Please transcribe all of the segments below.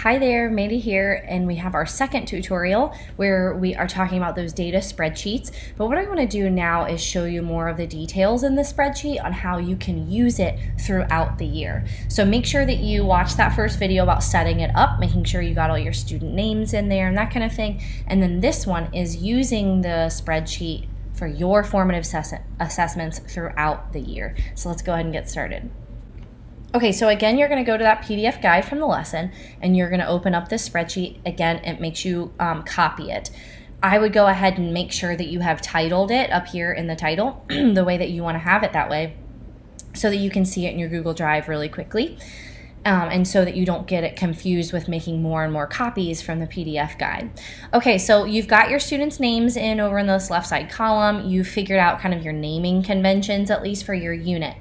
Hi there, Mandy here, and we have our second tutorial where we are talking about those data spreadsheets. But what I want to do now is show you more of the details in the spreadsheet on how you can use it throughout the year. So make sure that you watch that first video about setting it up, making sure you got all your student names in there and that kind of thing. And then this one is using the spreadsheet for your formative assessments throughout the year. So let's go ahead and get started. Okay, so again, you're going to go to that PDF guide from the lesson and you're going to open up this spreadsheet. Again, it makes you copy it. I would go ahead and make sure that you have titled it up here in the title the way that you want to have it that way so that you can see it in your Google Drive really quickly and so that you don't get it confused with making more and more copies from the PDF guide. Okay, so you've got your students' names in over in this left side column. You've figured out kind of your naming conventions, at least for your unit.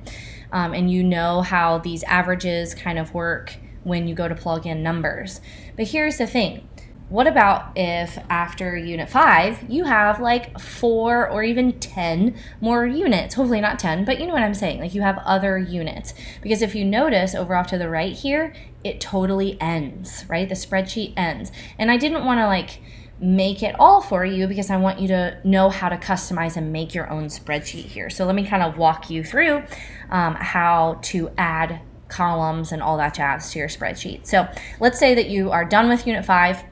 And you know how these averages kind of work when you go to plug in numbers. But here's the thing. What about if after Unit 5 you have like 4 or even 10 more units? Hopefully not 10, but you know what I'm saying. Like you have other units. Because if you notice over off to the right here, it totally ends, right? The spreadsheet ends. And I didn't want to like make it all for you because I want you to know how to customize and make your own spreadsheet here. So let me kind of walk you through how to add columns and all that jazz to your spreadsheet. So let's say that you are done with Unit 5.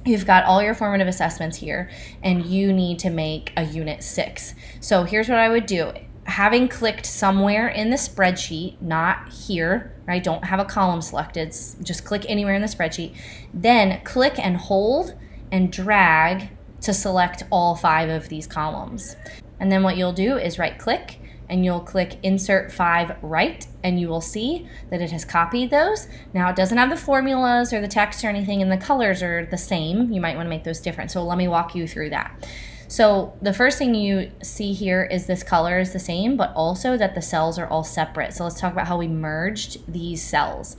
You've got all your formative assessments here and you need to make a Unit 6. So here's what I would do. Having clicked somewhere in the spreadsheet, not here, right? Don't have a column selected, just click anywhere in the spreadsheet. Then click and hold and drag to select all 5 of these columns. And then what you'll do is right click and you'll click Insert 5 Right, and you will see that it has copied those. Now it doesn't have the formulas or the text or anything, and the colors are the same. You might want to make those different. So let me walk you through that. So the first thing you see here is this color is the same, but also that the cells are all separate. So let's talk about how we merged these cells.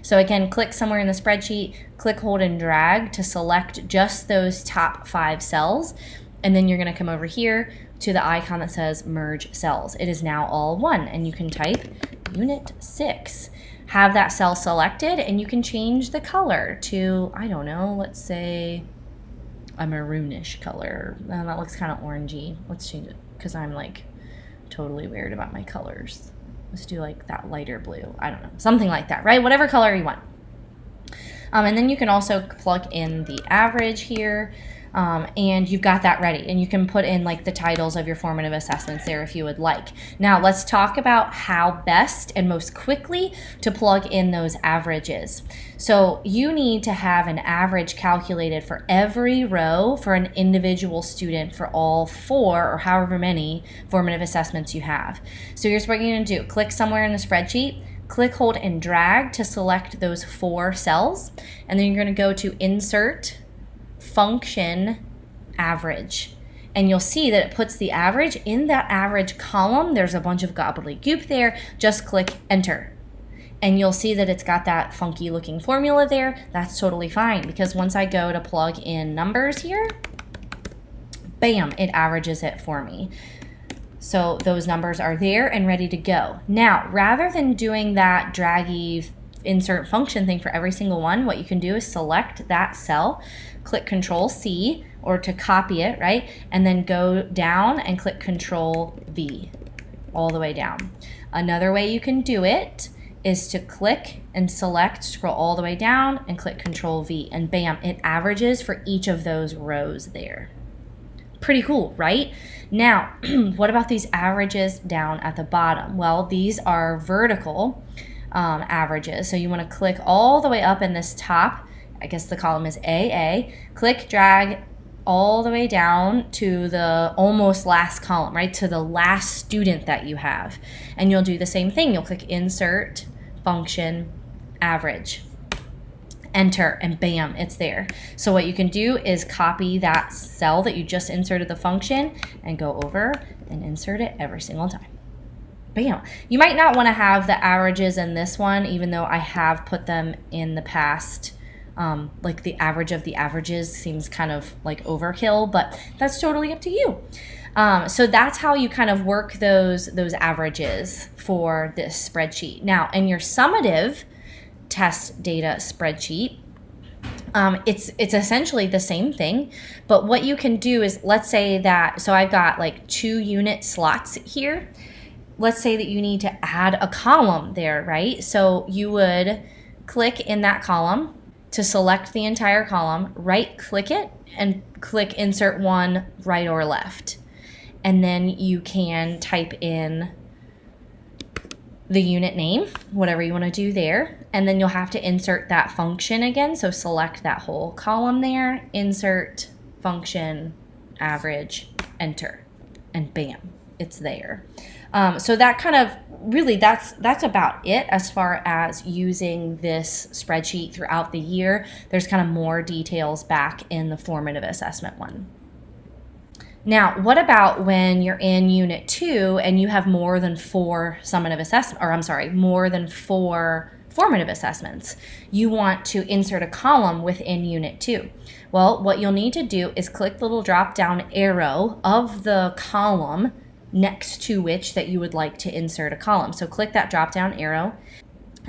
So again, click somewhere in the spreadsheet, click, hold, and drag to select just those top 5 cells. And then you're going to come over here to the icon that says Merge Cells. It is now all one, and you can type Unit 6. Have that cell selected, and you can change the color to, I don't know, let's say a maroonish color. That looks kind of orangey. Let's change it because I'm like totally weird about my colors. Let's do like that lighter blue. I don't know, something like that, right? Whatever color you want. And then you can also plug in the average here. And you've got that ready, and you can put in like the titles of your formative assessments there if you would like. Now let's talk about how best and most quickly to plug in those averages. So you need to have an average calculated for every row for an individual student for all 4 or however many formative assessments you have. So here's what you're going to do. Click somewhere in the spreadsheet, click, hold, and drag to select those 4 cells, and then you're going to go to Insert Function Average, and you'll see that it puts the average in that average column. There's a bunch of gobbledygook there. Just click Enter, and you'll see that it's got that funky looking formula there. That's totally fine because once I go to plug in numbers here, bam, it averages it for me. So those numbers are there and ready to go. Now, rather than doing that draggy insert function thing for every single one, what you can do is select that cell, click Control C or to copy it, right? And then go down and click Control V all the way down. Another way you can do it is to click and select, scroll all the way down and click Control V, and bam, it averages for each of those rows there. Pretty cool, right? Now, what about these averages down at the bottom? Well, these are vertical averages. So you want to click all the way up in this top, I guess the column is AA, click, drag all the way down to the almost last column, right? To the last student that you have. And you'll do the same thing. You'll click Insert, Function, Average, Enter, and bam, it's there. So what you can do is copy that cell that you just inserted the function and go over and insert it every single time. Bam. You might not want to have the averages in this one, even though I have put them in the past. Like the average of the averages seems kind of like overkill, but that's totally up to you. So that's how you kind of work those averages for this spreadsheet. Now, in your summative test data spreadsheet, It's essentially the same thing, but what you can do is, let's say that, so I've got like 2 unit slots here. Let's say that you need to add a column there, right? So you would click in that column to select the entire column, right click it and click insert one right or left. And then you can type in the unit name, whatever you want to do there, and then you'll have to insert that function again. So select that whole column there, insert function, average, enter, and bam, it's there. So that kind of really, that's about it as far as using this spreadsheet throughout the year. There's kind of more details back in the formative assessment one. Now, what about when you're in Unit 2 and you have more than 4 summative assessment, or I'm sorry, more than 4 formative assessments? You want to insert a column within Unit 2. Well, what you'll need to do is click the little drop-down arrow of the column next to which that you would like to insert a column. So click that drop-down arrow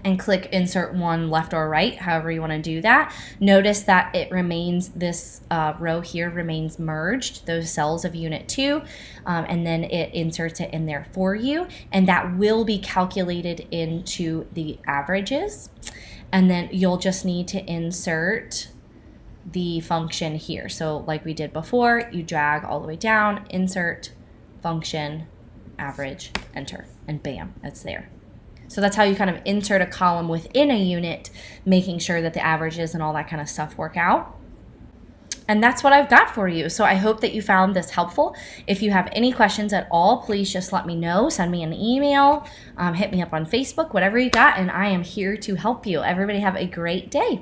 and click insert one left or right, however you want to do that. Notice that it remains, this row here remains merged, those cells of Unit 2, and then it inserts it in there for you, and that will be calculated into the averages. And then you'll just need to insert the function here. So like we did before, you drag all the way down, insert, function, average, enter, and bam, it's there. So that's how you kind of insert a column within a unit, making sure that the averages and all that kind of stuff work out. And that's what I've got for you. So I hope that you found this helpful. If you have any questions at all, please just let me know. Send me an email, hit me up on Facebook, whatever you got, and I am here to help you. Everybody have a great day.